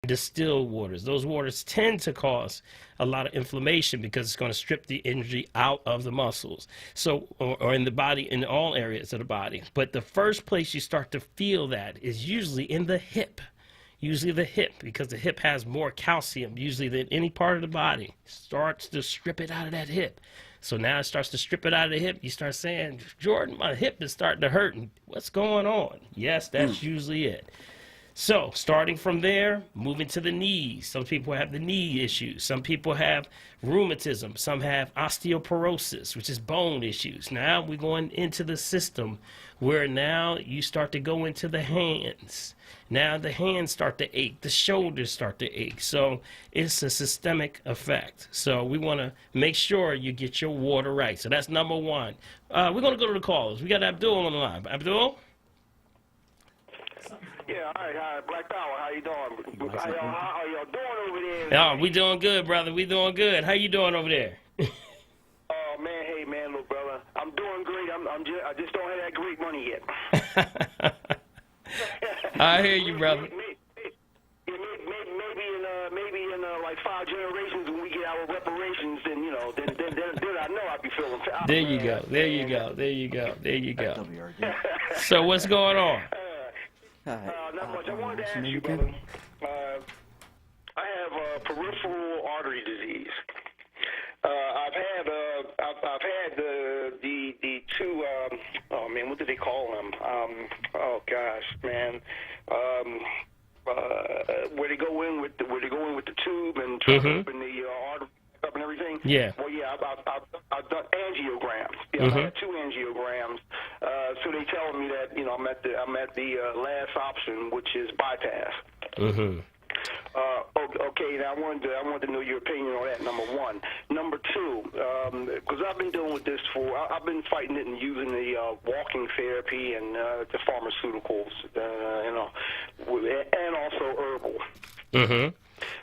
distilled waters. Those waters tend to cause a lot of inflammation because it's going to strip the energy out of the muscles. So, or in the body, in all areas of the body. But the first place you start to feel that is usually in the hip. Usually the hip, because the hip has more calcium usually than any part of the body. Starts to strip it out of that hip. So now it starts to strip it out of the hip. You start saying, Jordan, my hip is starting to hurt. And what's going on? Yes, that's usually it. So starting from there, moving to the knees. Some people have the knee issues. Some people have rheumatism. Some have osteoporosis, which is bone issues. Now we're going into the system where now you start to go into the hands. Now the hands start to ache. The shoulders start to ache. So it's a systemic effect. So we want to make sure you get your water right. So that's number one. We're going to go to the callers. We got Abdul on the line. Abdul? Yeah, all right, Black Power, how you doing? How y'all doing over there? Oh, we doing good, brother. We doing good. How you doing over there? Oh man, hey man, little brother, I'm doing great. I just don't have that great money yet. I hear you, brother. Maybe in like 5 generations when we get our reparations, then then I know I'll be feeling. There you go. There you go. There you go. There you go. So what's going on? Not much. I wanted to ask you, brother. I have peripheral artery disease. I've had the two. Oh man, what do they call them? Oh gosh, man. Where they go in with the tube and try to open the artery up and everything. Yeah. Well, yeah, I've done angiograms. Yeah, I've had 2 angiograms. So they telling me that I'm at the last option, which is bypass. Okay, now I wanted to know your opinion on that. Number one. Number two, because I've been dealing with this I've been fighting it and using the walking therapy and the pharmaceuticals, and also herbal.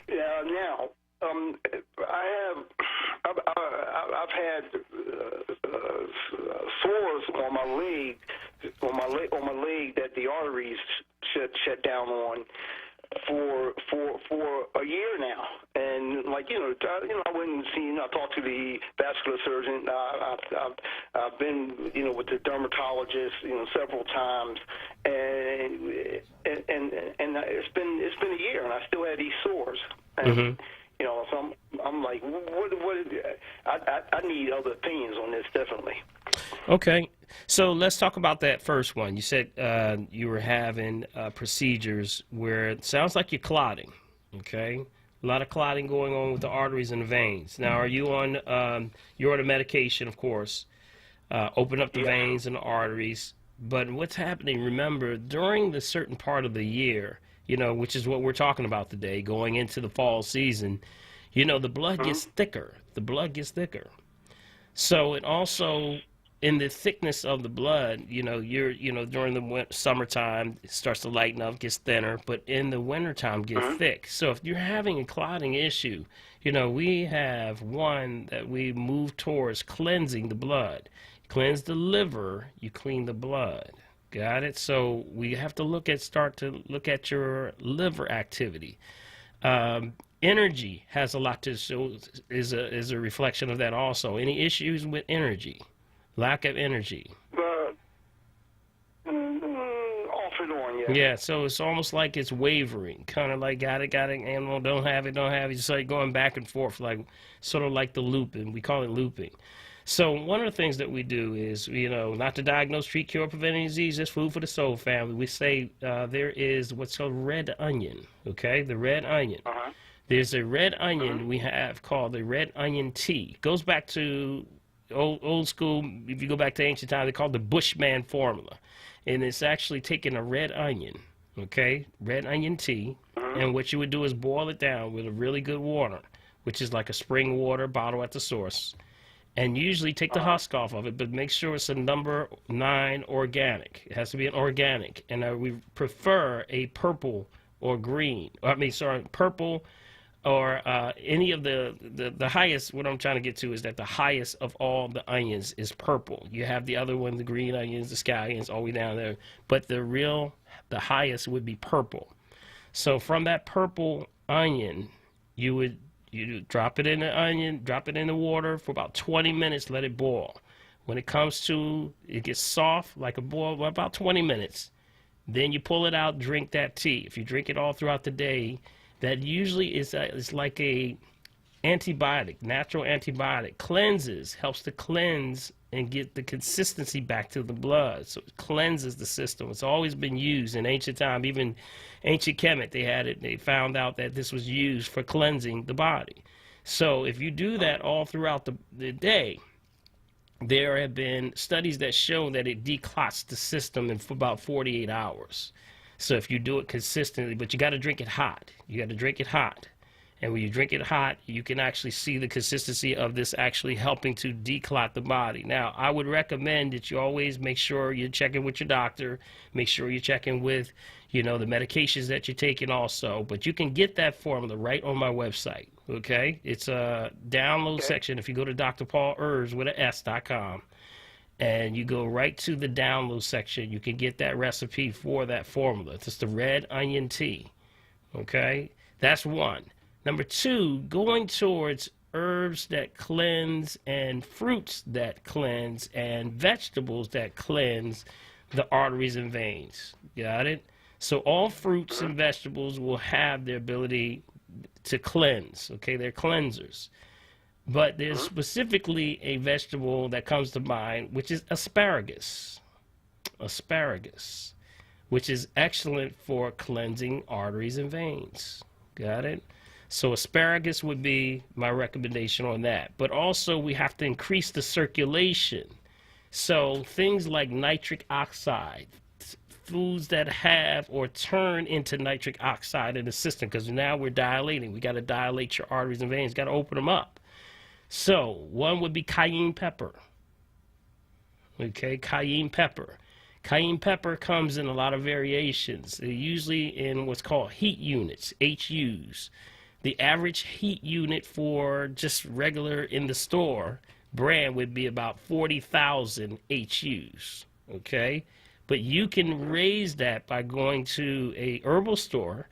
Now, I've had sores on my leg that the arteries shut down on for a year now, and I went and seen. I talked to the vascular surgeon. I've been with the dermatologist several times, and it's been a year, and I still have these sores. And, so I'm like, I need other opinions on this, definitely. Okay, so let's talk about that first one. You said you were having procedures where it sounds like you're clotting, okay? A lot of clotting going on with the arteries and the veins. Now, are you on, you're on a medication, of course, open up the veins and the arteries, but what's happening, remember, during the certain part of the year, which is what we're talking about today, going into the fall season, the blood gets thicker. The blood gets thicker. So it also, in the thickness of the blood, during the summertime, it starts to lighten up, gets thinner, but in the wintertime, gets thick. So if you're having a clotting issue, we have one that we move towards cleansing the blood. Cleanse the liver, you clean the blood. Got it? So we have to start to look at your liver activity. Energy has a lot to show, is a reflection of that also. Any issues with energy? Lack of energy? Off and on, yeah. Yeah, so it's almost like it's wavering, kind of like got it, and don't have it. Just like going back and forth, sort of like the looping. We call it looping. So one of the things that we do is, not to diagnose, treat, cure, prevent any disease, it's food for the soul family. We say there is what's called red onion, okay? The red onion. There's a red onion we have called the red onion tea. It goes back to old school, if you go back to ancient times, they called the Bushman formula. And it's actually taking a red onion, okay? Red onion tea. And what you would do is boil it down with a really good water, which is like a spring water bottle at the source. And usually take the husk off of it, but make sure it's a number 9 organic. It has to be an organic. And we prefer a purple or green. Purple or any of the highest. What I'm trying to get to is that the highest of all the onions is purple. You have the other one, the green onions, the sky onions, all the way down there. But the highest would be purple. So from that purple onion, you drop it in the onion, drop it in the water for about 20 minutes, let it boil. When it comes to, it gets soft like a boil, about 20 minutes. Then you pull it out, drink that tea. If you drink it all throughout the day, that usually is like a antibiotic, natural antibiotic. Cleanses, helps to cleanse and get the consistency back to the blood. So it cleanses the system. It's always been used in ancient time. Even ancient Kemet, they had it. They found out that this was used for cleansing the body. So if you do that all throughout the day, there have been studies that show that it declots the system in about 48 hours. So if you do it consistently, but you got to drink it hot. You got to drink it hot. And when you drink it hot, you can actually see the consistency of this actually helping to declot the body. Now, I would recommend that you always make sure you're checking with your doctor. Make sure you're checking with, the medications that you're taking also. But you can get that formula right on my website, okay? It's a download section. If you go to drpaulherbs.com and you go right to the download section, you can get that recipe for that formula. It's the red onion tea, okay? That's one. Number two, going towards herbs that cleanse and fruits that cleanse and vegetables that cleanse the arteries and veins. Got it? So all fruits and vegetables will have their ability to cleanse. Okay, they're cleansers. But there's specifically a vegetable that comes to mind, which is asparagus. Asparagus, which is excellent for cleansing arteries and veins. Got it? So asparagus would be my recommendation on that. But also we have to increase the circulation. So things like nitric oxide, foods that have or turn into nitric oxide in the system, because now we're dilating. We got to dilate your arteries and veins, got to open them up. So one would be cayenne pepper. Okay, cayenne pepper. Cayenne pepper comes in a lot of variations. They're usually in what's called heat units, HUs. The average heat unit for just regular in the store brand would be about 40,000 HUs. Okay, but you can raise that by going to a herbal store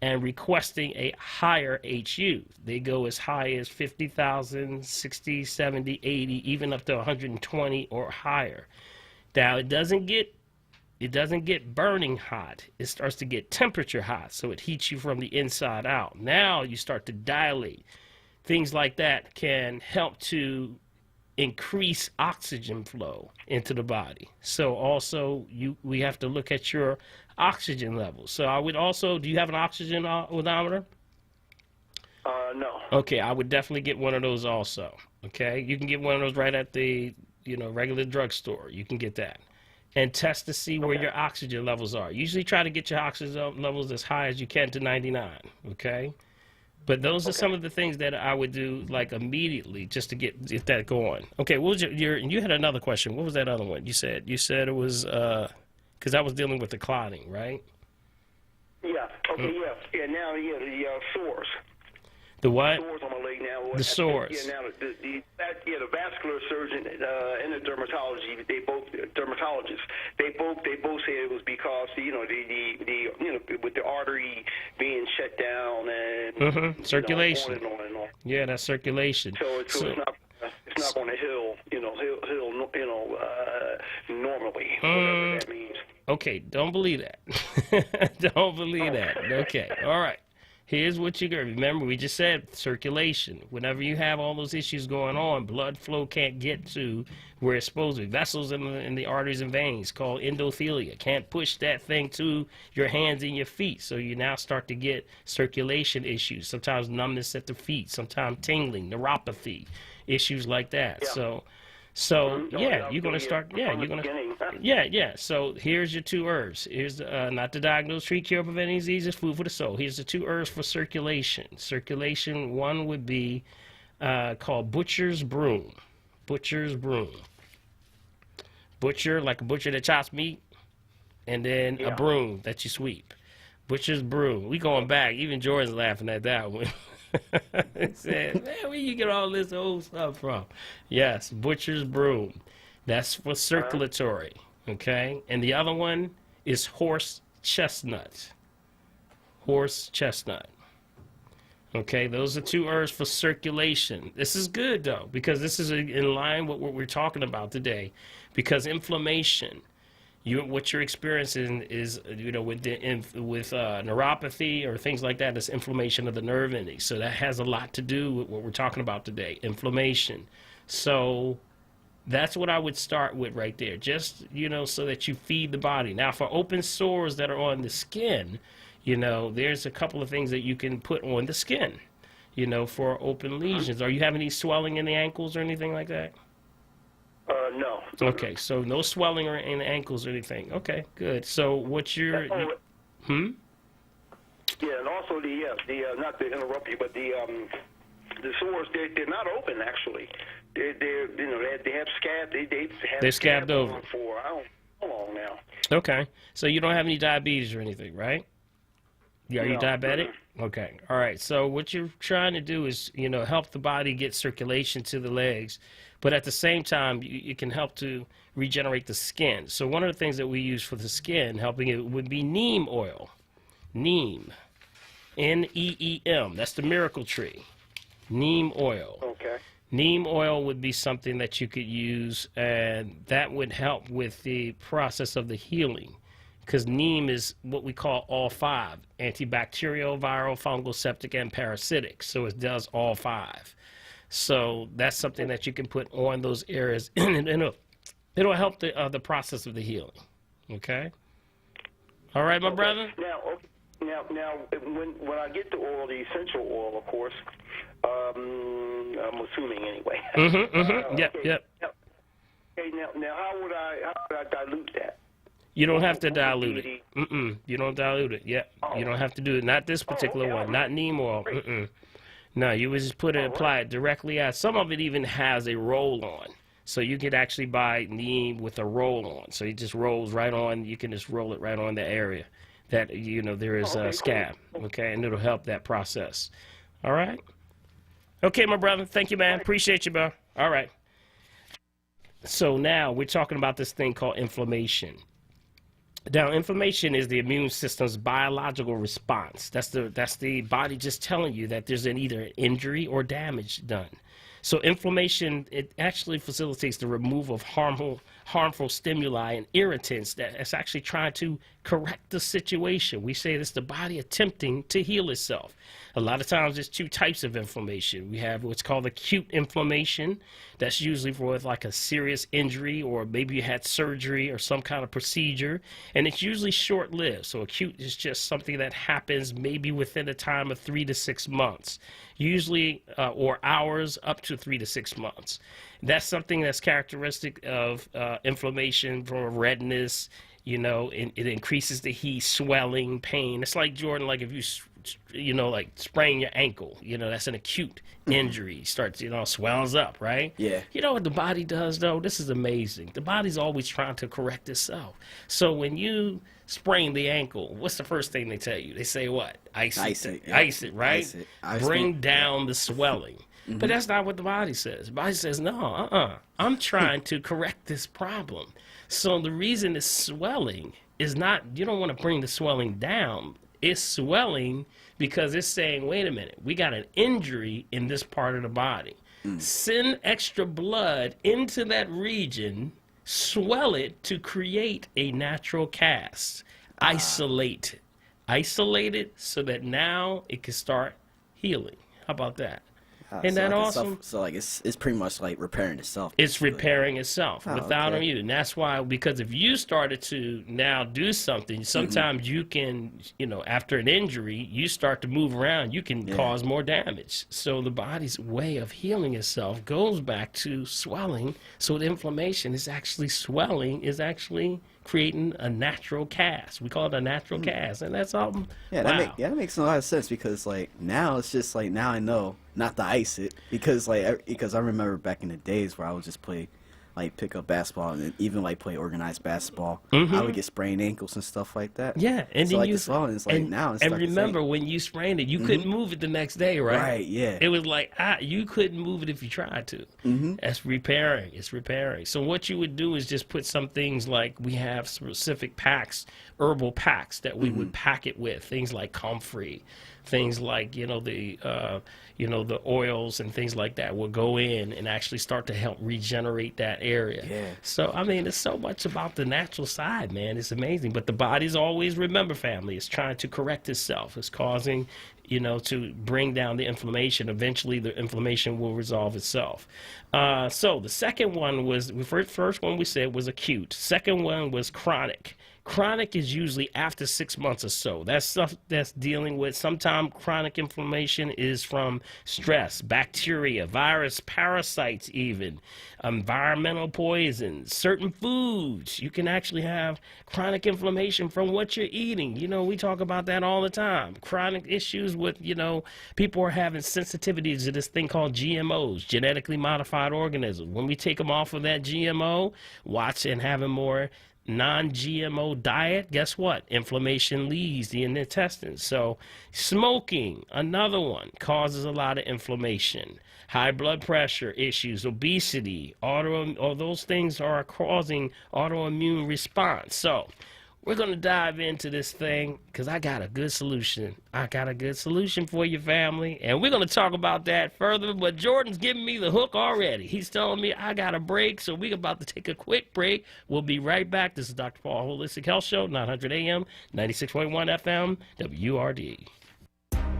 and requesting a higher HU. They go as high as 50,000, 60, 70, 80, even up to 120 or higher. Now it doesn't get burning hot. It starts to get temperature hot, so it heats you from the inside out. Now you start to dilate. Things like that can help to increase oxygen flow into the body. So also we have to look at your oxygen levels. So I would also, do you have an oxygen odometer? No. Okay, I would definitely get one of those also. Okay, you can get one of those right at the regular drugstore. You can get that. And test to see where your oxygen levels are. Usually try to get your oxygen levels as high as you can to 99, okay? But those are some of the things that I would do like immediately just to get that going. Okay, what was you had another question. What was that other one? You said it was, because I was dealing with the clotting, right? Yeah, okay, yeah, now, the sores. The what? Sores on my leg now. The sores. Yeah, now the vascular surgeon and the dermatologists, they both said it was because with the artery being shut down and circulation. On and on. Yeah, that's circulation. So it's not going to heal normally, whatever that means. Okay, don't believe that. Don't believe that. Okay, all right. Here's what you got. Remember, we just said circulation. Whenever you have all those issues going on, blood flow can't get to where it's supposed to be. Vessels in the arteries and veins called endothelia can't push that thing to your hands and your feet. So you now start to get circulation issues. Sometimes numbness at the feet, sometimes tingling, neuropathy, issues like that. Yeah. So you're going to start, So here's your two herbs. Here's not to diagnose, treat, cure, prevent any diseases, food for the soul. Here's the two herbs for circulation. Circulation, one would be called butcher's broom. Butcher's broom. Butcher, like a butcher that chops meat, and then a broom that you sweep. Butcher's broom. We going back. Even Jordan's laughing at that one. He said, man, where you get all this old stuff from? Yes, butcher's broom. That's for circulatory, okay? And the other one is horse chestnut. horse chestnut. Okay, those are 2 herbs for circulation. This is good, though, because this is in line with what we're talking about today. Because inflammation, what you're experiencing is, with neuropathy or things like that, it's inflammation of the nerve endings. So that has a lot to do with what we're talking about today, inflammation. So that's what I would start with right there, just, so that you feed the body. Now, for open sores that are on the skin, there's a couple of things that you can put on the skin, for open lesions. Are you having any swelling in the ankles or anything like that? No. Okay, so no swelling in the ankles or anything. Okay, good. So what's your... Yeah, and also not to interrupt you, but the sores, they're not open, actually. They have scab. They're scabbed over. For I don't know how long now. Okay, so you don't have any diabetes or anything, right? Are you diabetic? Okay. All right. So what you're trying to do is, help the body get circulation to the legs, but at the same time, you can help to regenerate the skin. So one of the things that we use for the skin, helping it, would be neem oil. Neem. N-E-E-M. That's the miracle tree. Neem oil. Okay. Neem oil would be something that you could use, and that would help with the process of the healing. Because neem is what we call all 5, antibacterial, viral, fungal, septic, and parasitic. So it does all 5. So that's something that you can put on those areas, and it'll help the process of the healing. Okay? All right, my brother? Now, when I get the oil, the essential oil, of course, I'm assuming anyway. Yep. Okay, now how would I dilute that? You don't have to dilute it. You don't dilute it. Yep. You don't have to do it. Not this particular one. Not neem oil. No, you would just apply it directly out. Some of it even has a roll-on. So you could actually buy neem with a roll-on. So it just rolls right on. You can just roll it right on the area that, there is a scab. Okay, and it'll help that process. All right? Okay, my brother. Thank you, man. Appreciate you, bro. All right. So now we're talking about this thing called inflammation. Now, inflammation is the immune system's biological response. That's the body just telling you that there's either an injury or damage done. So inflammation, it actually facilitates the removal of harmful stimuli and irritants that's actually trying to correct the situation. We say it's the body attempting to heal itself. A lot of times there's 2 types of inflammation. We have what's called acute inflammation. That's usually for like a serious injury, or maybe you had surgery or some kind of procedure, and it's usually short-lived. So acute is just something that happens maybe within a time of 3 to 6 months, usually, or hours up to 3 to 6 months. That's something that's characteristic of inflammation, from redness. It increases the heat, swelling, pain. It's like, Jordan, like if you like sprain your ankle, that's an acute injury. Starts, swells up, right? Yeah. You know what the body does, though? This is amazing. The body's always trying to correct itself. So when you sprain the ankle, what's the first thing they tell you? They say what? Ice it. Yeah. Ice it, right? Ice it. Bring down the swelling. But that's not what the body says. The body says, no, I'm trying to correct this problem. So the reason it's swelling is not, you don't want to bring the swelling down. It's swelling because it's saying, wait a minute, we got an injury in this part of the body. Send extra blood into that region, swell it to create a natural cast. Isolate it so that now it can start healing. How about that? Isn't that awesome? So it's pretty much like repairing itself. It's repairing itself without okay. you. And that's why, because if you started to now do something, sometimes you can, after an injury, you start to move around, you can cause more damage. So the body's way of healing itself goes back to swelling. So the inflammation is actually swelling, is actually creating a natural cast. We call it a natural cast, and that's all. Yeah, wow. that makes a lot of sense, because now it's just now I know not to ice it, because I remember back in the days where I would just play like pick up basketball and even like play organized basketball, I would get sprained ankles and stuff like that. Yeah, and so then like you the swelling is like and, now it's and starting to remember fade. when you sprained it, you couldn't move it the next day, right? Right, yeah. It was like you couldn't move it if you tried to. That's repairing. It's repairing. So what you would do is just put some things like we have specific packs, herbal packs that we would pack it with, things like comfrey, things like the oils and things like that will go in and actually start to help regenerate that area. Yeah. So I mean, it's so much about the natural side, man. It's amazing. But the body's always, remember, family, it's trying to correct itself. It's causing, to bring down the inflammation. Eventually, the inflammation will resolve itself. So the second one was, first one we said was acute. Second one was chronic. Chronic is usually after 6 months or so. That's stuff that's dealing with, sometimes chronic inflammation is from stress, bacteria, virus, parasites even, environmental poisons, certain foods. You can actually have chronic inflammation from what you're eating. We talk about that all the time. Chronic issues with, people are having sensitivities to this thing called GMOs, genetically modified organisms. When we take them off of that GMO, watch and having more non-GMO diet, guess what? Inflammation leads in the intestines. So smoking, another one, causes a lot of inflammation. High blood pressure issues, obesity, all those things are causing autoimmune response. So we're going to dive into this thing because I got a good solution. I got a good solution for your family, and we're going to talk about that further, but Jordan's giving me the hook already. He's telling me I got a break, so we're about to take a quick break. We'll be right back. This is Dr. Paul Holistic Health Show, 900 AM, 96.1 FM, WURD.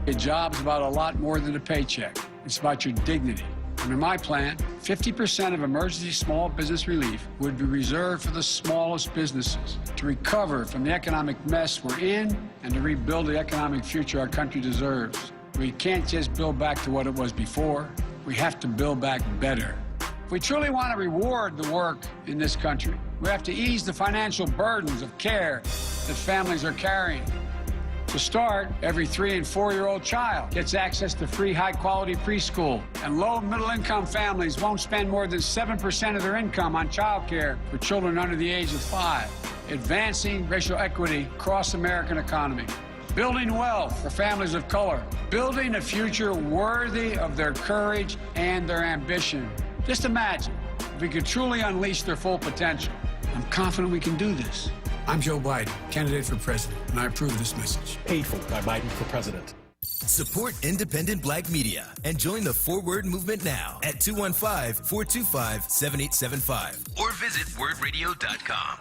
A job's about a lot more than a paycheck. It's about your dignity. Under my plan, 50% of emergency small business relief would be reserved for the smallest businesses to recover from the economic mess we're in and to rebuild the economic future our country deserves. We can't just build back to what it was before. We have to build back better. If we truly want to reward the work in this country, we have to ease the financial burdens of care that families are carrying. To start, every 3- and 4-year-old child gets access to free high-quality preschool, and low- and middle-income families won't spend more than 7% of their income on child care for children under the age of 5, advancing racial equity across the American economy, building wealth for families of color, building a future worthy of their courage and their ambition. Just imagine if we could truly unleash their full potential. I'm confident we can do this. I'm Joe Biden, candidate for president, and I approve this message. Paid for by Biden for president. Support independent black media and join the Forward movement now at 215-425-7875 or visit wordradio.com.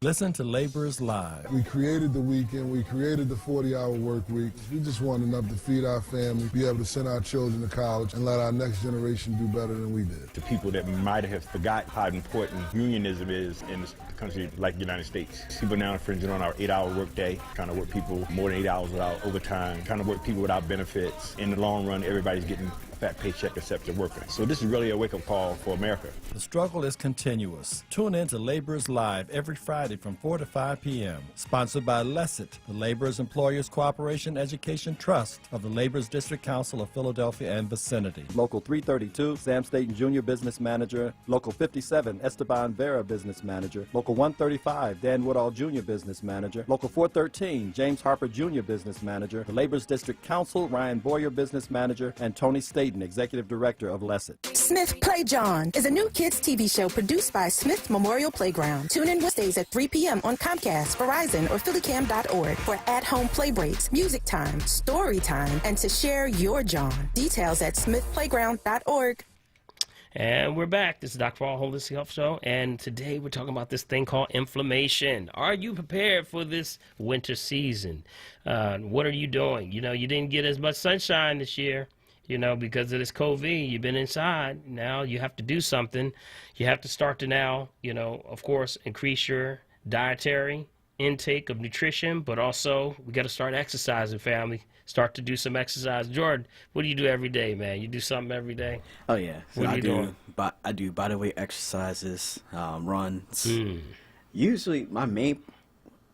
Listen to Laborers Live. We created the weekend. We created the 40-hour work week. We just want enough to feed our family, be able to send our children to college, and let our next generation do better than we did. To people that might have forgot how important unionism is in a country like the United States. People now infringing on our 8-hour workday, trying to work people more than 8 hours without overtime, trying to work people without benefits. In the long run, everybody's getting fat paycheck except the worker. So this is really a wake-up call for America. The struggle is continuous. Tune in to Laborers Live every Friday from 4 to 5 p.m. Sponsored by LESIT, the Laborers Employers Cooperation Education Trust of the Laborers District Council of Philadelphia and vicinity. Local 332, Sam Staten Jr. Business Manager. Local 57, Esteban Vera Business Manager. Local 135, Dan Woodall Jr. Business Manager. Local 413, James Harper Jr. Business Manager. The Laborers District Council, Ryan Boyer Business Manager, and Tony Staten, Executive Director of LESIT. Smith Play John is a new kids TV show produced by Smith Memorial Playground. Tune in Wednesdays at 3 p.m. on Comcast, Verizon, or PhillyCam.org for at-home play breaks, music time, story time, and to share your John. Details at smithplayground.org. And we're back. This is Dr. Paul Holistic Health Show, and today we're talking about this thing called inflammation. Are you prepared for this winter season? What are you doing? You didn't get as much sunshine this year. Because of this COVID, you've been inside. Now you have to do something. You have to start to now, of course, increase your dietary intake of nutrition, but also we got to start exercising, family. Start to do some exercise. Jordan, what do you do every day, man? You do something every day? Oh, yeah. What are you doing? I do bodyweight exercises, runs. Usually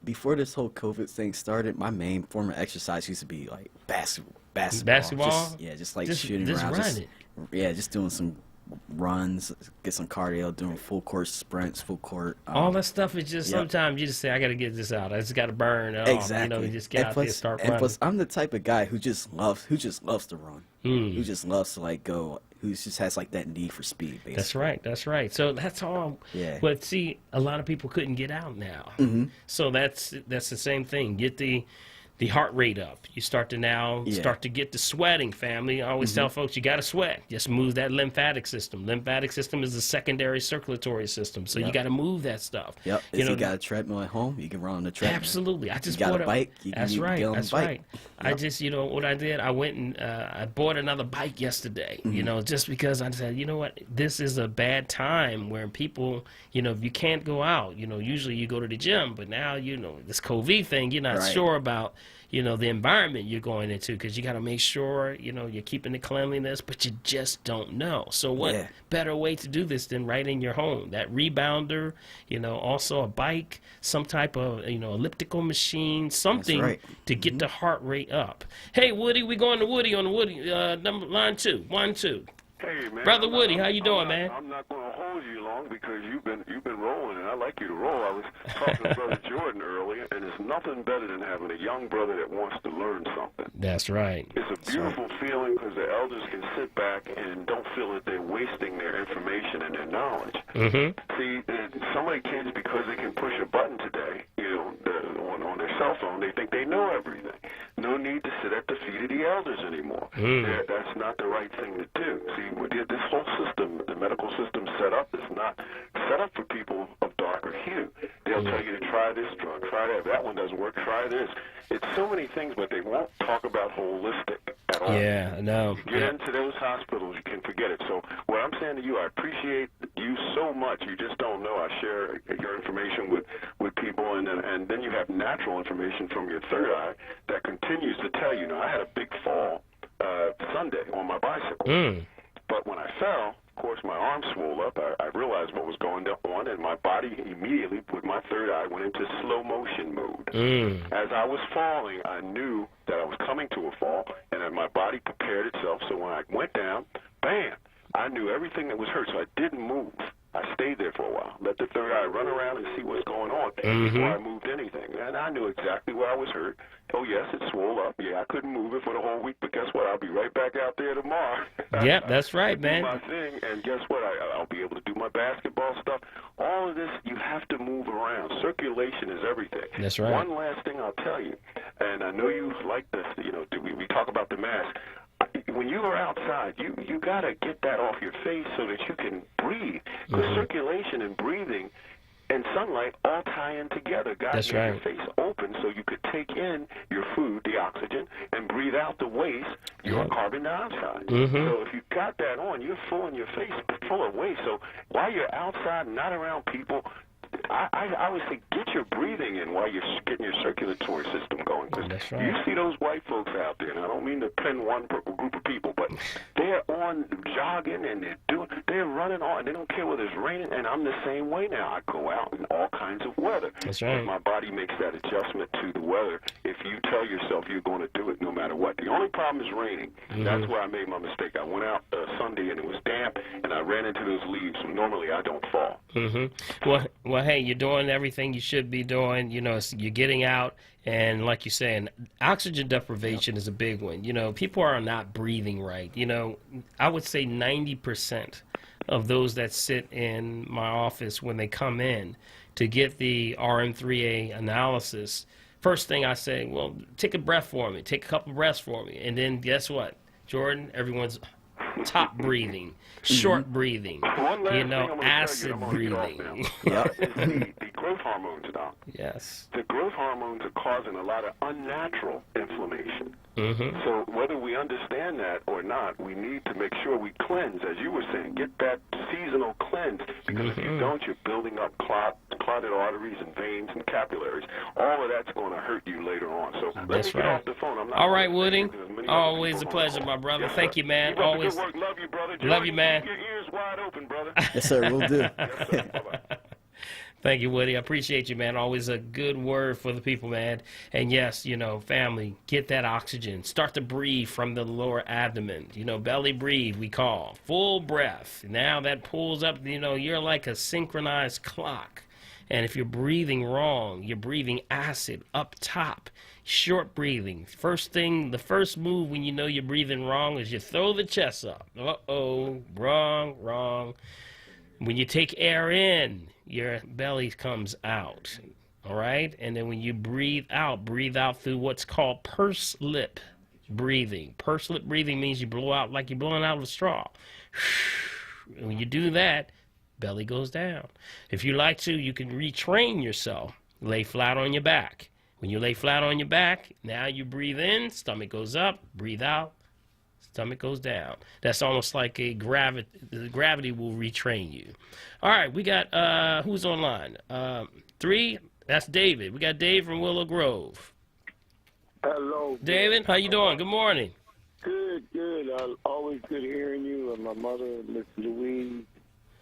before this whole COVID thing started, my main form of exercise used to be like basketball. Basketball? Just like shooting around. Just Just doing some runs, get some cardio, doing full court sprints, full court. All that stuff is just sometimes you just say, I got to get this out. I just got to burn it off. You know, you just get out there and start running. And plus, I'm the type of guy who just loves to run. Who just loves to like go. Who just has like that need for speed. Basically. That's right. That's right. So that's all. Yeah. But see, a lot of people couldn't get out now. So that's the same thing. Get the heart rate up. You start to start to get the sweating, family. I always tell folks, you got to sweat. Just move that lymphatic system. Lymphatic system is the secondary circulatory system. So you got to move that stuff. Yep. If you got a treadmill at home, you can run on the treadmill. Absolutely. I just got bought a bike. That's right. That's right. Yep. I just, you know, what I did, I went and I bought another bike yesterday, you know, just because I said, you know what, this is a bad time where people, you know, if you can't go out, you know, usually you go to the gym, but now, you know, this COVID thing, you're not sure about, you know, the environment you're going into, because you got to make sure, you know, you're keeping the cleanliness, but you just don't know. So what better way to do this than right in your home? That rebounder, you know, also a bike, some type of, you know, elliptical machine, something to get the heart rate up. Hey, Woody, we going to Woody on the Woody, line 2, 1, 2. Hey, man. Brother Woody, how you doing, man? I'm not going to hold you long because you've been rolling, and I like you to roll. I was talking to Brother Jordan earlier, and there's nothing better than having a young brother that wants to learn something. That's right. It's a beautiful feeling because the elders can sit back and don't feel that they're wasting their information and their knowledge. See, some of the kids, because they can push a button today, you know, on their cell phone, they think they know everything. No need to sit at the feet of the elders anymore. That's not the right thing to do. See, this whole system, the medical system set up, is not set up for people of darker hue. They'll tell you to try this drug, try that. If that one doesn't work, try this. It's so many things, but they won't talk about holistic at all. Yeah, I know. You get into those hospitals, you can forget it. So what I'm saying to you, I appreciate you so much. You just don't know. I share your information with people, and then you have natural information from your third eye that continues to tell you. Now, I had a big fall Sunday on my bicycle. But when I fell, of course, my arm swelled up. I realized what was going on, and my body immediately, with my third eye, went into slow motion mode. As I was falling, I knew that I was coming to a fall, and that my body prepared itself. So when I went down, bam, I knew everything that was hurt, so I didn't move. I stayed there for a while, let the third eye run around and see what's going on before I moved anything. And I knew exactly where I was hurt. Oh, yes, it swelled up. Yeah, I couldn't move it for the whole week, but guess what? I'll be right back out there tomorrow. Yep, that's right, man. Do my thing, and guess what? I'll be able to do my basketball stuff. All of this, you have to move around. Circulation is everything. That's right. One last thing I'll tell you, and I know you like this, you know, we talk about the mask. When you are outside, you got to get that off your face so that you can breathe. Because circulation and breathing and sunlight all tie in together. God made your face open so you could take in your food, the oxygen, and breathe out the waste, your carbon dioxide. So if you got that on, you're full in your face, full of waste. So while you're outside, not around people, I always say get your breathing in while you're getting your circulatory system going. Because you see those white folks out there, and I don't mean to pin one group of people, but they're on jogging and they're running on. They don't care whether it's raining, and I'm the same way now. I go out in all kinds of weather. That's right. My body makes that adjustment to the weather. If you tell yourself you're going to do it no matter what. The only problem is raining. That's where I made my mistake. I went out Sunday and it was damp, and I ran into those leaves. So normally I don't fall. Well, hey, you're doing everything you should be doing. You know, you're getting out, and like you're saying, oxygen deprivation is a big one. You know, people are not breathing right. You know, I would say 90% of those that sit in my office when they come in to get the RM3A analysis, first thing I say, well, take a breath for me, take a couple breaths for me, and then guess what, Jordan, everyone's top breathing, short breathing, you know, acid breathing. The growth hormones, Doc. Yes. The growth hormones are causing a lot of unnatural inflammation. So whether we understand that or not, we need to make sure we cleanse, as you were saying, get that seasonal cleanse, because if you don't, you're building up clotted arteries and veins and capillaries. All of that's going to hurt you later on. So let me get off the phone. I'm not all right, Woody. Always a pleasure, my brother. Yes, Thank you, man. Always. Good work. Love you, brother. Love you, man. Keep your ears wide open, brother. Yes, sir. We'll do. Yes, sir. Bye-bye. Thank you, Woody. I appreciate you, man. Always a good word for the people, man. And yes, you know, family, get that oxygen. Start to breathe from the lower abdomen. You know, belly breathe, we call. Full breath. Now that pulls up, you know, you're like a synchronized clock. And if you're breathing wrong, you're breathing acid up top. Short breathing. First thing, the first move when you know you're breathing wrong is you throw the chest up. Uh-oh, wrong. When you take air in, your belly comes out, all right? And then when you breathe out through what's called pursed lip breathing. Pursed lip breathing means you blow out like you're blowing out of a straw. And when you do that, belly goes down. If you like to, you can retrain yourself. Lay flat on your back. When you lay flat on your back, now you breathe in, stomach goes up, breathe out, stomach goes down. That's almost like a gravity will retrain you. All right, we got, who's online? 3, that's David. We got Dave from Willow Grove. Hello. David, how you doing? Good morning. Good. Always good hearing you. And my mother, Miss Louise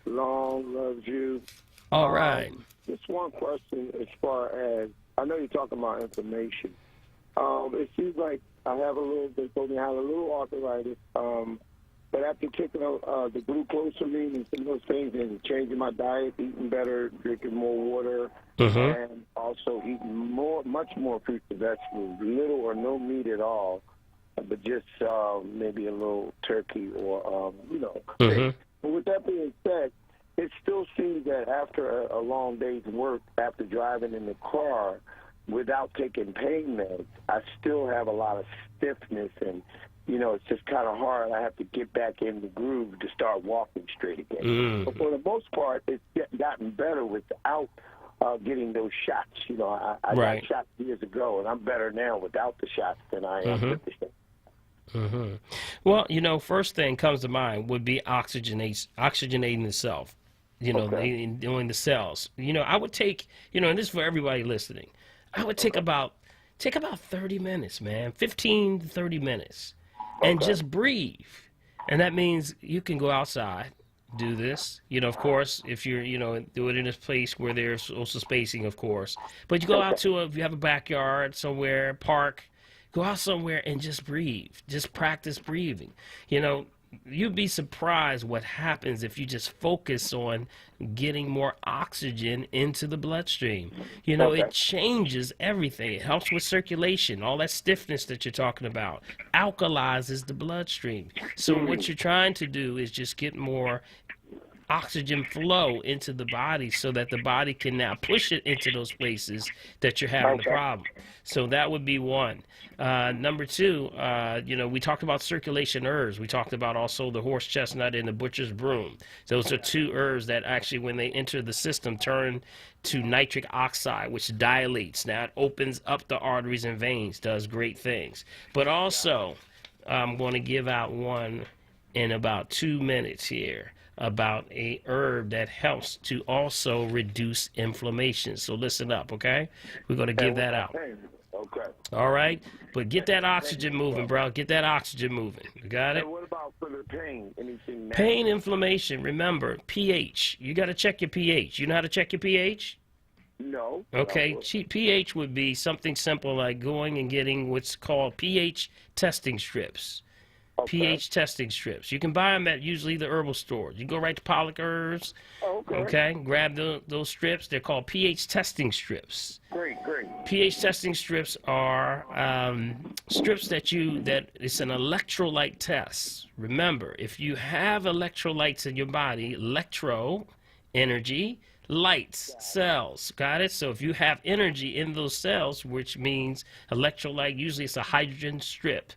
Long, loves you. All right. Just one question as far as, I know you're talking about inflammation. It seems like they told me I have a little arthritis, but after taking the glucosamine and some of those things and changing my diet, eating better, drinking more water, and also eating much more fruits and vegetables, little or no meat at all, but just maybe a little turkey or, But with that being said, it still seems that after a long day's work, after driving in the car, without taking pain meds, I still have a lot of stiffness, and, it's just kind of hard. I have to get back in the groove to start walking straight again. But for the most part, it's gotten better without getting those shots. I got shots years ago, and I'm better now without the shots than I am with the shots. Well, first thing comes to mind would be oxygenating the self, doing the cells. I would take, and this is for everybody listening, I would take about 30 minutes, man, 15 to 30 minutes, and just breathe. And that means you can go outside, do this, of course, if you're, do it in a place where there's also spacing, of course. But you go out to if you have a backyard somewhere, park, go out somewhere and just breathe. Just practice breathing. You'd be surprised what happens if you just focus on getting more oxygen into the bloodstream. It changes everything. It helps with circulation, all that stiffness that you're talking about, alkalizes the bloodstream. So what you're trying to do is just get more oxygen flow into the body so that the body can now push it into those places that you're having the problem. So that would be one. Number 2, we talked about circulation herbs. We talked about also the horse chestnut and the butcher's broom. Those are 2 herbs that actually, when they enter the system, turn to nitric oxide, which dilates. Now it opens up the arteries and veins, does great things. But also, I'm going to give out one in about 2 minutes here about a herb that helps to also reduce inflammation. So listen up, okay? We're going to give that out. Okay. All right? But get that oxygen moving, bro. Get that oxygen moving. You got it? And what about for the pain? Anything pain, inflammation. Remember, pH. You got to check your pH. You know how to check your pH? No. Okay. pH would be something simple like going and getting what's called pH testing strips. pH testing strips. You can buy them at usually the herbal stores. You go right to Pollock Herbs. Okay. Grab those strips. They're called pH testing strips. Great. pH testing strips are strips that it's an electrolyte test. Remember, if you have electrolytes in your body, energy, lights, cells, got it? So if you have energy in those cells, which means electrolyte, usually it's a hydrogen strip.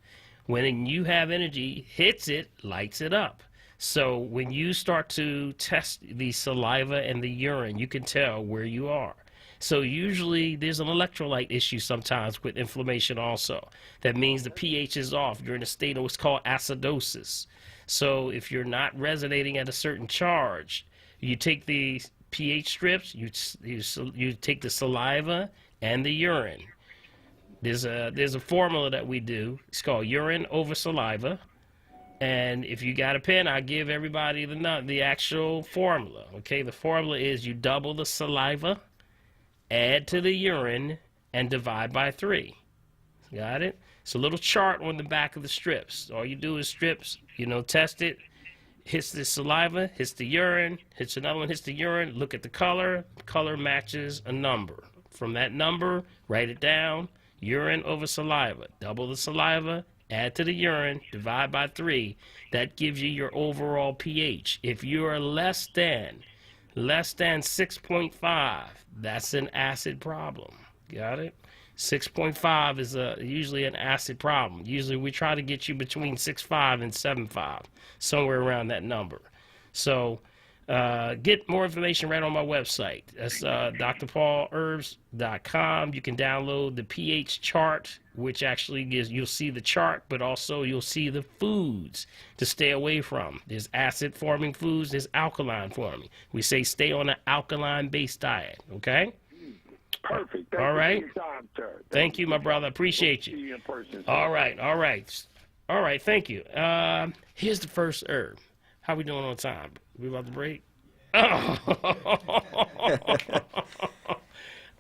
When you have energy, hits it, lights it up. So when you start to test the saliva and the urine, you can tell where you are. So usually there's an electrolyte issue sometimes with inflammation also. That means the pH is off. You're in a state of what's called acidosis. So if you're not resonating at a certain charge, you take the pH strips, you take the saliva and the urine. There's a formula that we do. It's called urine over saliva. And if you got a pen, I'll give everybody the actual formula. Okay, the formula is you double the saliva, add to the urine, and divide by 3. Got it? It's a little chart on the back of the strips. All you do is strips, test it. Hits the saliva, hits the urine, hits another one, hits the urine. Look at the color. Color matches a number. From that number, write it down. Urine over saliva. Double the saliva, add to the urine, divide by 3. That gives you your overall pH. If you are less than 6.5, that's an acid problem. Got it? 6.5 is usually an acid problem. Usually we try to get you between 6.5 and 7.5, somewhere around that number. So get more information right on my website. That's drpaulherbs.com. You can download the pH chart, which actually you'll see the chart, but also you'll see the foods to stay away from. There's acid-forming foods, there's alkaline-forming. We say stay on an alkaline-based diet, okay? Perfect. All right. For your time, sir. Thank you, my brother. Appreciate you. See you in person, sir. All right. Thank you. Here's the first herb. How we doing on time? We about to break? Oh.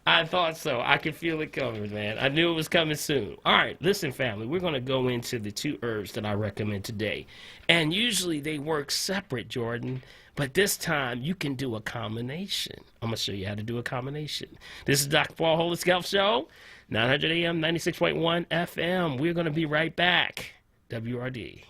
I thought so. I could feel it coming, man. I knew it was coming soon. All right, listen, family. We're going to go into the 2 herbs that I recommend today. And usually they work separate, Jordan. But this time, you can do a combination. I'm going to show you how to do a combination. This is Dr. Paul Holistic Health Show, 900 AM, 96.1 FM. We're going to be right back. WRD.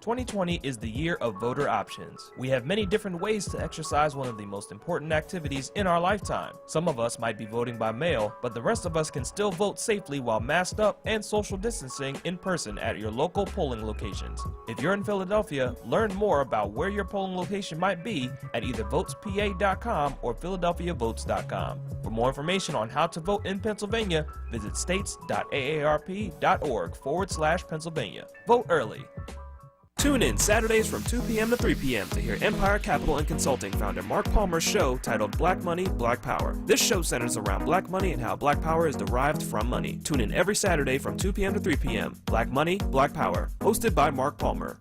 2020 is the year of voter options. We have many different ways to exercise one of the most important activities in our lifetime. Some of us might be voting by mail, but the rest of us can still vote safely while masked up and social distancing in person at your local polling locations. If you're in Philadelphia, learn more about where your polling location might be at either votespa.com or philadelphiavotes.com. For more information on how to vote in Pennsylvania, visit states.aarp.org/Pennsylvania. Vote early. Tune in Saturdays from 2 p.m. to 3 p.m. to hear Empire Capital and Consulting founder Mark Palmer's show titled Black Money, Black Power. This show centers around black money and how black power is derived from money. Tune in every Saturday from 2 p.m. to 3 p.m. Black Money, Black Power. Hosted by Mark Palmer.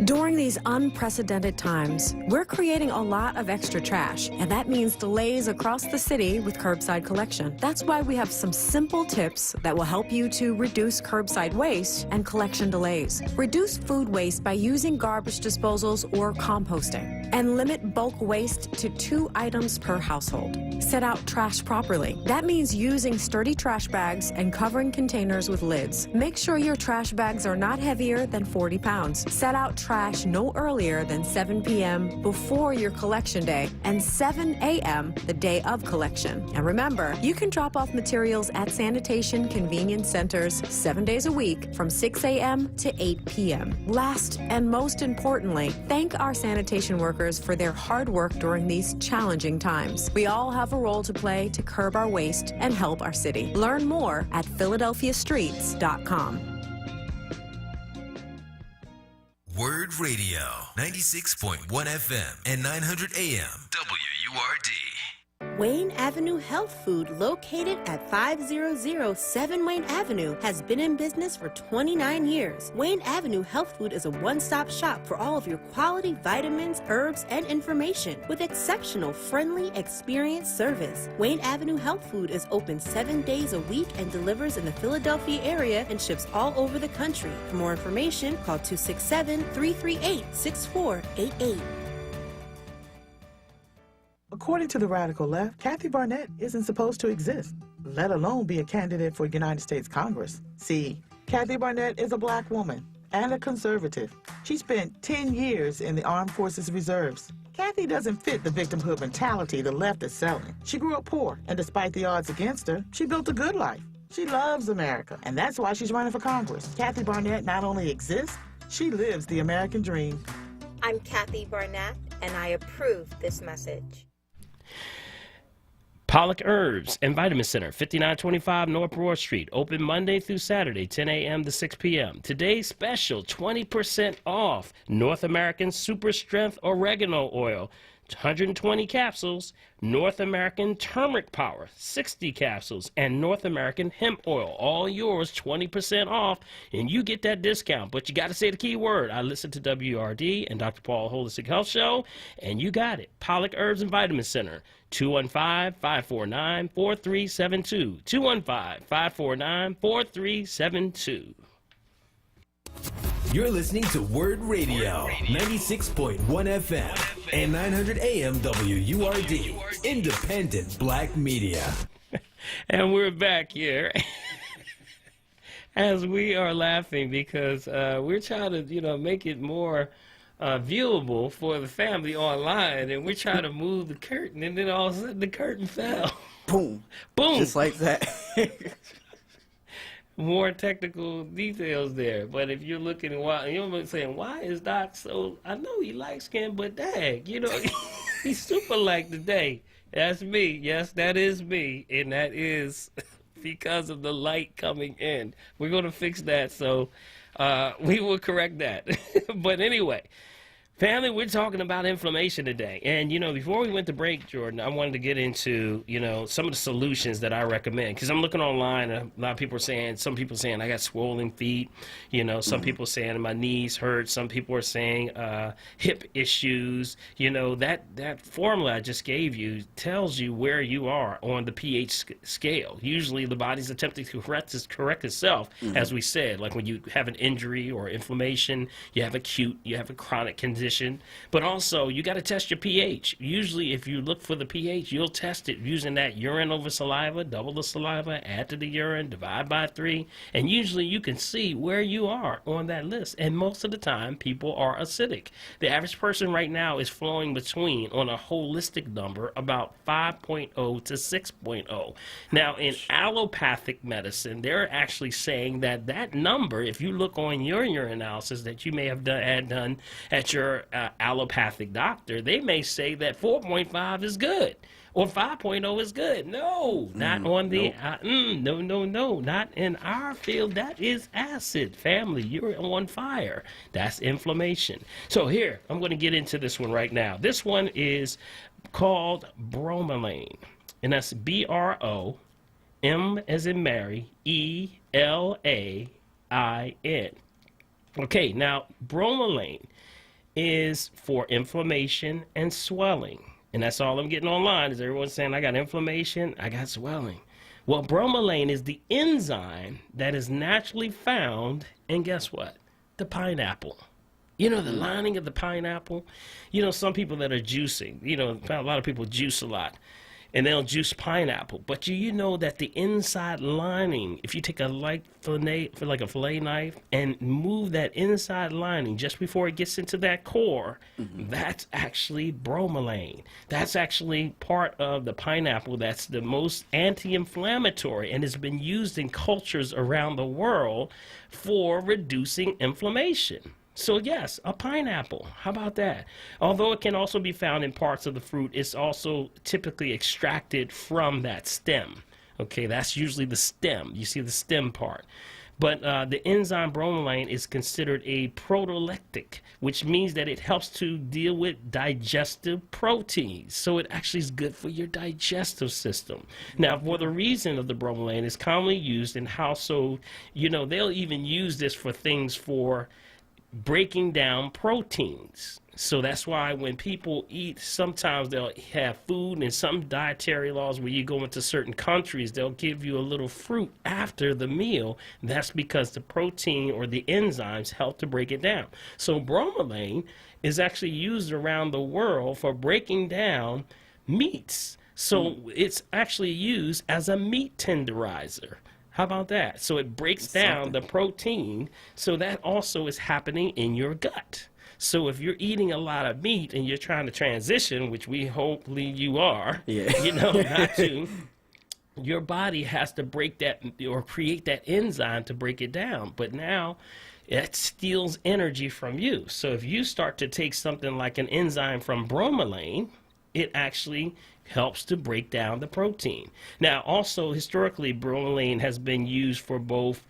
During these unprecedented times, we're creating a lot of extra trash, and that means delays across the city with curbside collection. That's why we have some simple tips that will help you to reduce curbside waste and collection delays. Reduce food waste by using garbage disposals or composting, and limit bulk waste to 2 items per household. Set out trash properly. That means using sturdy trash bags and covering containers with lids. Make sure your trash bags are not heavier than 40 pounds. Set out trash no earlier than 7 p.m. before your collection day and 7 a.m. the day of collection. And remember, you can drop off materials at sanitation convenience centers 7 days a week from 6 a.m. to 8 p.m. Last and most importantly, thank our sanitation workers for their hard work during these challenging times. We all have a role to play to curb our waste and help our city. Learn more at philadelphiastreets.com. WURD Radio, 96.1 FM and 900 AM. WURD. Wayne Avenue Health Food, located at 5007 Wayne Avenue, has been in business for 29 years. Wayne Avenue Health Food is a one-stop shop for all of your quality vitamins, herbs, and information with exceptional, friendly, experienced service. Wayne Avenue Health Food is open 7 days a week and delivers in the Philadelphia area and ships all over the country. For more information, call 267-338-6488. According to the radical left, Kathy Barnett isn't supposed to exist, let alone be a candidate for United States Congress. See, Kathy Barnett is a black woman and a conservative. She spent 10 years in the Armed Forces Reserves. Kathy doesn't fit the victimhood mentality the left is selling. She grew up poor, and despite the odds against her, she built a good life. She loves America, and that's why she's running for Congress. Kathy Barnett not only exists, she lives the American dream. I'm Kathy Barnett, and I approve this message. Pollock Herbs and Vitamin Center, 5925 North Broad Street. Open Monday through Saturday, 10 a.m. to 6 p.m. Today's special, 20% off North American Super Strength Oregano Oil. 120 capsules, North American Turmeric Power, 60 capsules, and North American Hemp Oil. All yours, 20% off, and you get that discount. But you got to say the key word. I listen to WRD and Dr. Paul Holistic Health Show, and you got it. Pollock Herbs and Vitamin Center, 215-549-4372. 215-549-4372. You're listening to WURD Radio, 96.1 FM and 900 AM WURD, independent black media. And we're back here. As we are laughing because we're trying to, make it more viewable for the family online, and we're trying to move the curtain, and then all of a sudden the curtain fell. Boom. Boom. Just like that. More technical details there, but if you're looking, you're saying, why is Doc so, I know he likes skin, but dang, he's super light today. That's me. Yes, that is me, and that is because of the light coming in. We're going to fix that, so we will correct that. But anyway, family, we're talking about inflammation today. And, before we went to break, Jordan, I wanted to get into, some of the solutions that I recommend. Because I'm looking online, and a lot of people are saying, some people saying I got swollen feet. Some people saying my knees hurt. Some people are saying hip issues. That formula I just gave you tells you where you are on the pH scale. Usually the body's attempting to correct itself, as we said. Like when you have an injury or inflammation, you have acute, you have a chronic condition. But also, you got to test your pH. Usually, if you look for the pH, you'll test it using that urine over saliva, double the saliva, add to the urine, divide by 3, and usually you can see where you are on that list. And most of the time, people are acidic. The average person right now is flowing between, on a holistic number, about 5.0 to 6.0. Now, in allopathic medicine, they're actually saying that number, if you look on your urine analysis that you may have done at your allopathic doctor, they may say that 4.5 is good or 5.0 is good. No, not on the no, not in our field. That is acid, family. You're on fire. That's inflammation. So here, I'm going to get into this one right now. This one is called Bromelain, and that's BRO, M as in Mary, ELAIN. Okay, now Bromelain is for inflammation and swelling. And that's all I'm getting online is everyone saying, I got inflammation, I got swelling. Well, bromelain is the enzyme that is naturally found in, guess what? The pineapple. The lining of the pineapple. Some people that are juicing, a lot of people juice a lot. And they'll juice pineapple. But do you know that the inside lining, if you take a fillet knife and move that inside lining just before it gets into that core, that's actually bromelain. That's actually part of the pineapple that's the most anti-inflammatory and has been used in cultures around the world for reducing inflammation. So yes, a pineapple. How about that? Although it can also be found in parts of the fruit, it's also typically extracted from that stem. Okay, that's usually the stem. You see the stem part. But the enzyme bromelain is considered a proteolytic, which means that it helps to deal with digestive proteins. So it actually is good for your digestive system. Now, for the reason of the bromelain, is commonly used in household, they'll even use this for things for breaking down proteins. So that's why when people eat, sometimes they'll have food, and some dietary laws where you go into certain countries, they'll give you a little fruit after the meal. That's because the protein or the enzymes help to break it down. So bromelain is actually used around the world for breaking down meats. So it's actually used as a meat tenderizer. How about that? So it breaks down the protein. So that also is happening in your gut. So if you're eating a lot of meat and you're trying to transition, which we hopefully you are, not to, your body has to break that or create that enzyme to break it down. But now it steals energy from you. So if you start to take something like an enzyme from bromelain, it actually helps to break down the protein. Now, also, historically, bromelain has been used for both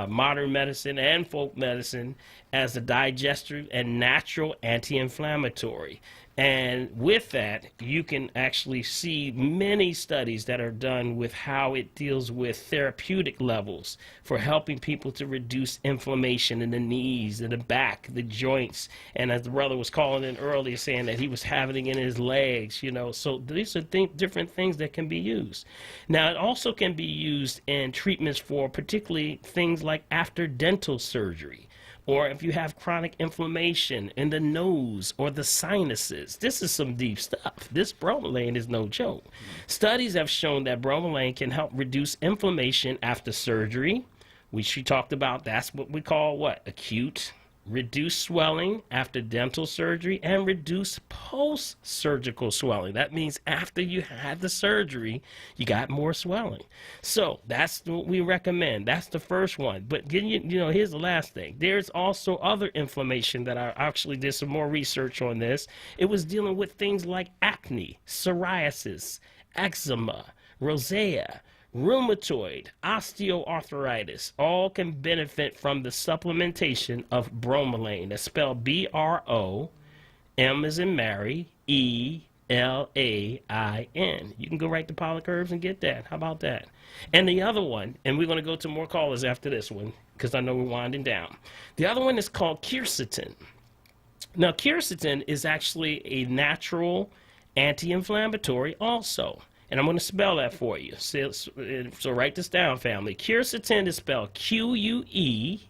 modern medicine and folk medicine as a digestive and natural anti-inflammatory. And with that, you can actually see many studies that are done with how it deals with therapeutic levels for helping people to reduce inflammation in the knees, in the back, the joints. And as the brother was calling in earlier saying that he was having it in his legs, you know. So these are different things that can be used. Now, it also can be used in treatments for particularly things like after dental surgery, or if you have chronic inflammation in the nose or the sinuses. This is some deep stuff. This bromelain is no joke. Studies have shown that bromelain can help reduce inflammation after surgery, which we talked about. That's what we call what? Acute. Reduce swelling after dental surgery, and reduce post-surgical swelling. That means after you had the surgery, you got more swelling. So that's what we recommend. That's the first one. But here's the last thing. There's also other inflammation that I actually did some more research on this. It was dealing with things like acne, psoriasis, eczema, rosacea, rheumatoid, osteoarthritis. All can benefit from the supplementation of bromelain. That's spelled B-R-O, M as in Mary, E-L-A-I-N. You can go right to Pollock Herbs and get that. How about that? And the other one, and we're going to go to more callers after this one because I know we're winding down. The other one is called quercetin. Now, quercetin is actually a natural anti-inflammatory also. And I'm going to spell that for you. So write this down, family. Quercetin is spelled Q-U-E-R-C-E-T-I-N.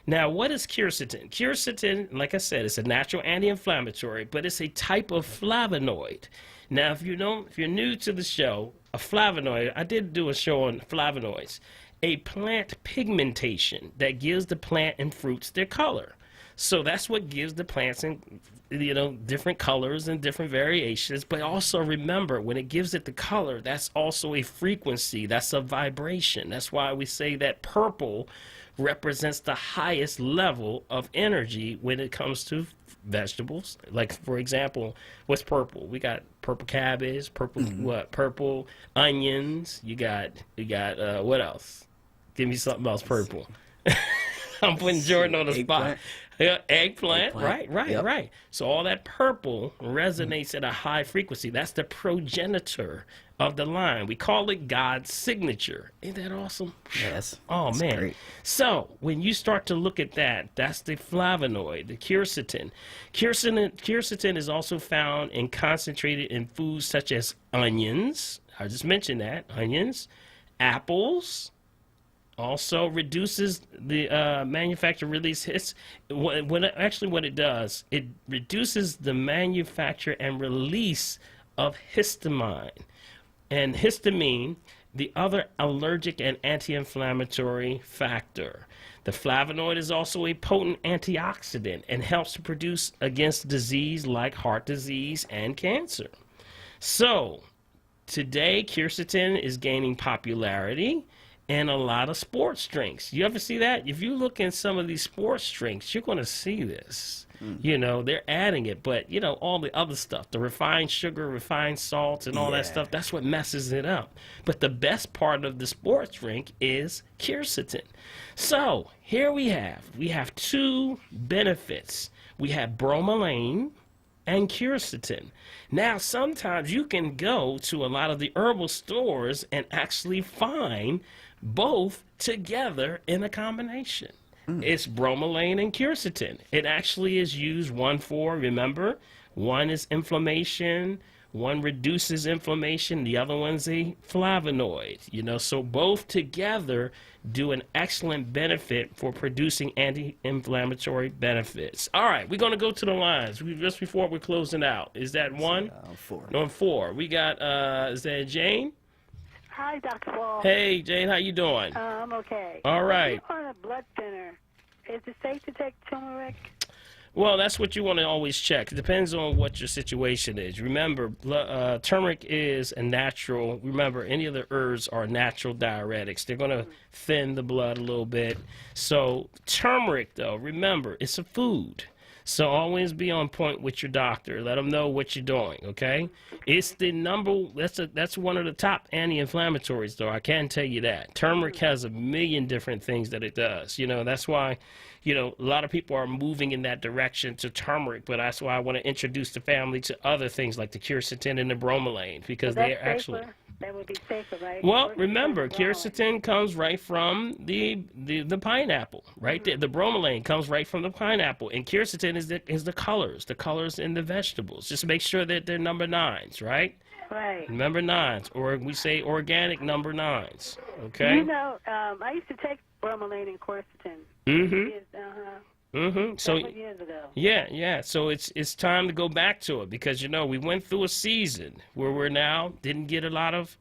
Now, what is quercetin? Quercetin, like I said, is a natural anti-inflammatory, but it's a type of flavonoid. Now, if you're new to the show, a flavonoid, I did do a show on flavonoids, a plant pigmentation that gives the plant and fruits their color. So that's what gives the plants different colors and different variations. But also remember, when it gives it the color, that's also a frequency. That's a vibration. That's why we say that purple represents the highest level of energy when it comes to vegetables. Like, for example, what's purple? We got purple cabbage, purple purple onions. You got what else? Give me something else purple. I'm putting Jordan on the spot. Eggplant. Right. So all that purple resonates at a high frequency. That's the progenitor of the line. We call it God's signature. Ain't that awesome? Yes. Oh, man. Great. So when you start to look at that, that's the flavonoid, the quercetin. Quercetin is also found and concentrated in foods such as onions. I just mentioned that. Onions, apples. Also reduces the manufacturer release hits. What it does, it reduces the manufacture and release of histamine. And histamine, the other allergic and anti-inflammatory factor. The flavonoid is also a potent antioxidant and helps to produce against disease like heart disease and cancer. So today, quercetin is gaining popularity and a lot of sports drinks. You ever see that? If you look in some of these sports drinks, you're going to see this. They're adding it, but, all the other stuff, the refined sugar, refined salts, and all that stuff, that's what messes it up. But the best part of the sports drink is quercetin. So here we have two benefits. We have bromelain and quercetin. Now, sometimes you can go to a lot of the herbal stores and actually find both together in a combination. It's bromelain and quercetin. It actually is used remember, one is inflammation, one reduces inflammation, the other one's a flavonoid. So both together do an excellent benefit for producing anti-inflammatory benefits. All right, we're going to go to the lines just before we're closing out. Is that one? Four. No, four. We got, is that Jane? Hi, Dr. Paul. Hey, Jane, how you doing? I'm okay. All right. I'm on a blood thinner. Is it safe to take turmeric? Well, that's what you want to always check. It depends on what your situation is. Remember, turmeric is a natural. Remember, any of the herbs are natural diuretics. They're going to thin the blood a little bit. So turmeric, though, remember, it's a food. So always be on point with your doctor. Let them know what you're doing, okay? It's the that's one of the top anti-inflammatories, though. I can tell you that. Turmeric has a million different things that it does. You know, that's why, you know, a lot of people are moving in that direction to turmeric, but that's why I want to introduce the family to other things like the quercetin and the bromelain, because they're actually... That would be safer, right? Well, remember, quercetin comes right from the pineapple, right there. The bromelain comes right from the pineapple, and quercetin is the colors in the vegetables. Just make sure that they're number 9s, right? Right. Number 9s, or we say organic number 9s. Okay. You know, I used to take bromelain and quercetin. So years ago. yeah. So it's time to go back to it, because, you know, we went through a season where we're now didn't get a lot of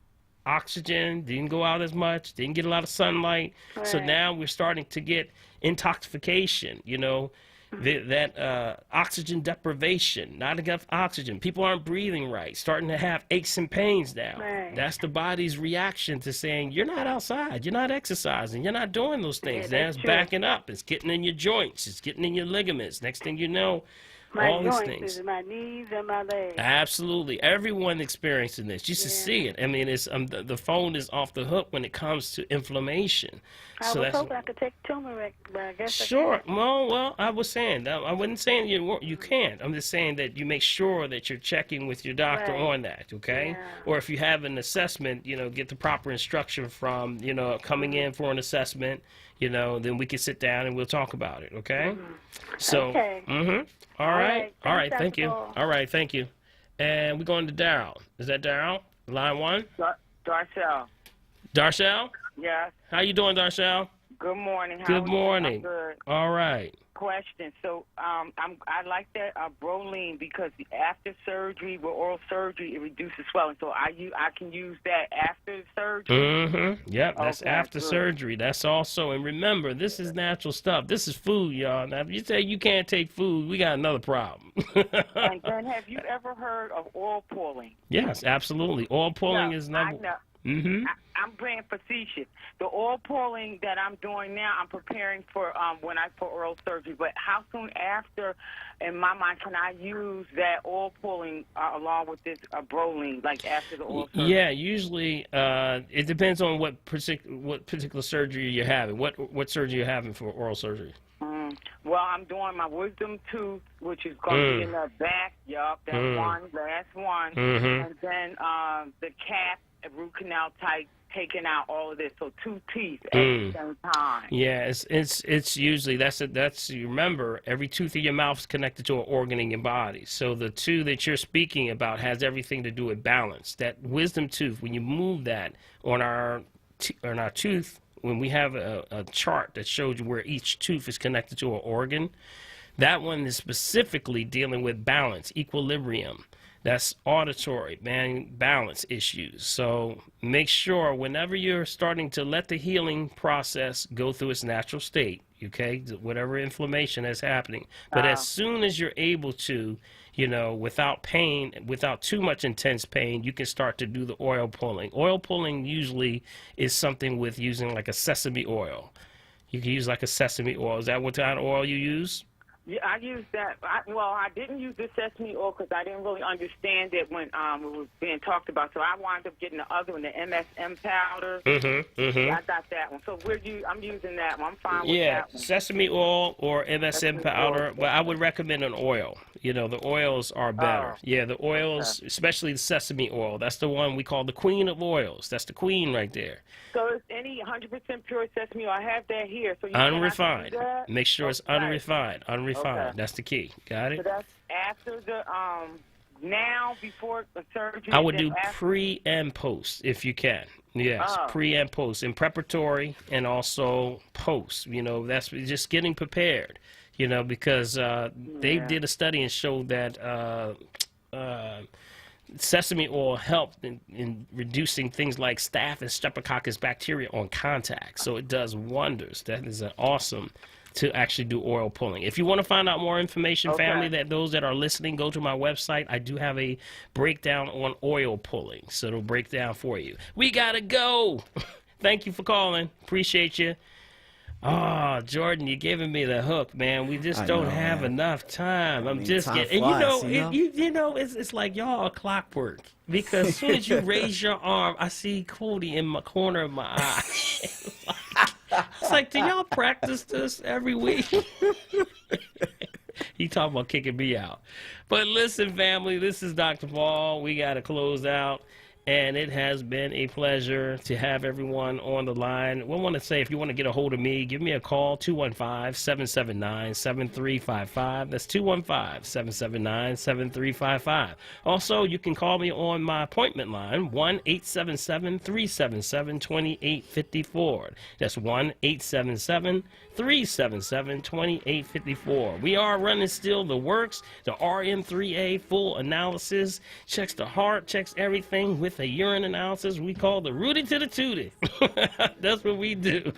oxygen, didn't go out as much, didn't get a lot of sunlight. Right. So now we're starting to get intoxication, you know, that oxygen deprivation, not enough oxygen. People aren't breathing right, starting to have aches and pains now. Right. That's the body's reaction to saying, you're not outside, you're not exercising, you're not doing those things. Yeah, Now it's backing up, it's getting in your joints, it's getting in your ligaments. Next thing you know, all these things. My knees and my legs. Absolutely. Everyone experiencing this. You should see it. I mean, it's the phone is off the hook when it comes to inflammation. I was hoping I could take turmeric, but I guess sure. Well, I was saying, I wasn't saying you can't. I'm just saying that you make sure that you're checking with your doctor on that, okay? Yeah. Or if you have an assessment, you know, get the proper instruction from, you know, coming in for an assessment, you know, then we can sit down and we'll talk about it, okay? So, okay. All right. Thank you. Paul. All right. Thank you. And we're going to Daryl. Is that Daryl? Line 1? Darcel. Darcel? Yes. How you doing, Darcel? Good morning. Good morning. I'm good. All right. Question. So I like that bromelain, because after surgery, with oral surgery, it reduces swelling. So I can use that after surgery? Yep, that's Okay, after good. surgery. That's also, and remember, this is natural stuff. This is food, y'all. Now, if you say you can't take food, we got another problem. And then, have you ever heard of oil pulling? Yes, absolutely. Oil pulling is number... I'm being facetious. The oil pulling that I'm doing now, I'm preparing for for oral surgery. But how soon after, in my mind, can I use that oil pulling along with this bromelain, like after the oil surgery? Yeah, usually it depends on what particular surgery you're having. What surgery you're having for oral surgery? Well, I'm doing my wisdom tooth, which is going to be in the back. Yup, that's last one. And then the cap, root canal type, taking out all of this, so 2 teeth at the same time. Yeah, it's usually that's you remember, every tooth in your mouth is connected to an organ in your body. So the 2 that you're speaking about has everything to do with balance. That wisdom tooth, when you move that on our tooth, when we have a chart that shows you where each tooth is connected to an organ, that one is specifically dealing with balance, equilibrium. That's auditory, balance issues. So make sure whenever you're starting to let the healing process go through its natural state, okay, whatever inflammation is happening. But as soon as you're able to, you know, without pain, without too much intense pain, you can start to do the oil pulling. Oil pulling usually is something with using like a sesame oil. You can use like a sesame oil. Is that what kind of oil you use? Yeah, I used that. I didn't use the sesame oil because I didn't really understand it when it was being talked about. So I wound up getting the other one, the Msm Powder. I got that one. So I'm using that one. I'm fine with that one. Sesame oil or Msm Powder. Well, I would recommend an oil. You know, the oils are better. Yeah, the oils, especially the sesame oil. That's the one we call the queen of oils. That's the queen right there. So is any 100% pure sesame oil? I have that here. So Unrefined. That? Make sure it's unrefined. Unrefined. Okay. That's the key. Got it? So that's after the now, before the surgery. I would do pre and post if you can. Yes, pre and post, and preparatory and also post. You know, that's just getting prepared. You know, because they did a study and showed that sesame oil helped in reducing things like staph and streptococcus bacteria on contact. So it does wonders. That is awesome to actually do oil pulling. If you want to find out more information, family, that those that are listening, go to my website. I do have a breakdown on oil pulling, so it'll break down for you. We gotta go. Thank you for calling. Appreciate you. Oh, Jordan, you're giving me the hook, man. We just don't have enough time. I'm just time getting, flies, you know, it's like y'all are clockwork. Because as soon as you raise your arm, I see Cody in my corner of my eye. It's like, do y'all practice this every week? He talking about kicking me out. But listen, family, this is Dr. Paul. We got to close out. And it has been a pleasure to have everyone on the line. We want to say, if you want to get a hold of me, give me a call, 215-779-7355. That's 215-779-7355. Also, you can call me on my appointment line, 1-877-377-2854. That's 1-877-377-2854. We are running still the works, the RM3A full analysis, checks the heart, checks everything with a urine analysis we call the Rudy to the Tootie. That's what we do.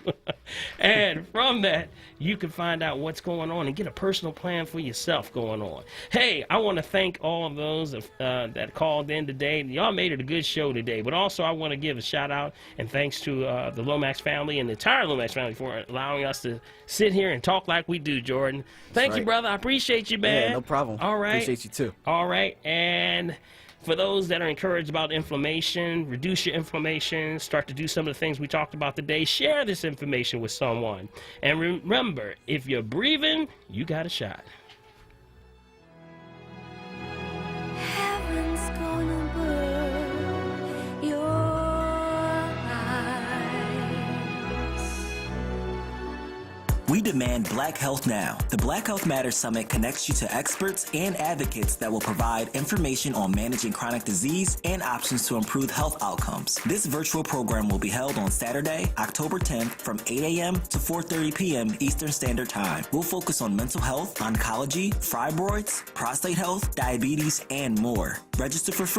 And from that, you can find out what's going on and get a personal plan for yourself going on. Hey, I want to thank all of those that called in today. Y'all made it a good show today. But also, I want to give a shout out and thanks to the Lomax family and the entire Lomax family for allowing us to sit here and talk like we do, Jordan. Thank you, brother. I appreciate you, man. Yeah, no problem. All right. Appreciate you too. All right. And for those that are encouraged about inflammation, reduce your inflammation, start to do some of the things we talked about today, share this information with someone. And remember, if you're breathing, you got a shot. Heaven's gonna burn your eyes. We demand Black Health now. The Black Health Matters Summit connects you to experts and advocates that will provide information on managing chronic disease and options to improve health outcomes. This virtual program will be held on Saturday, October 10th from 8 a.m. to 4:30 p.m. Eastern Standard Time. We'll focus on mental health, oncology, fibroids, prostate health, diabetes, and more. Register for free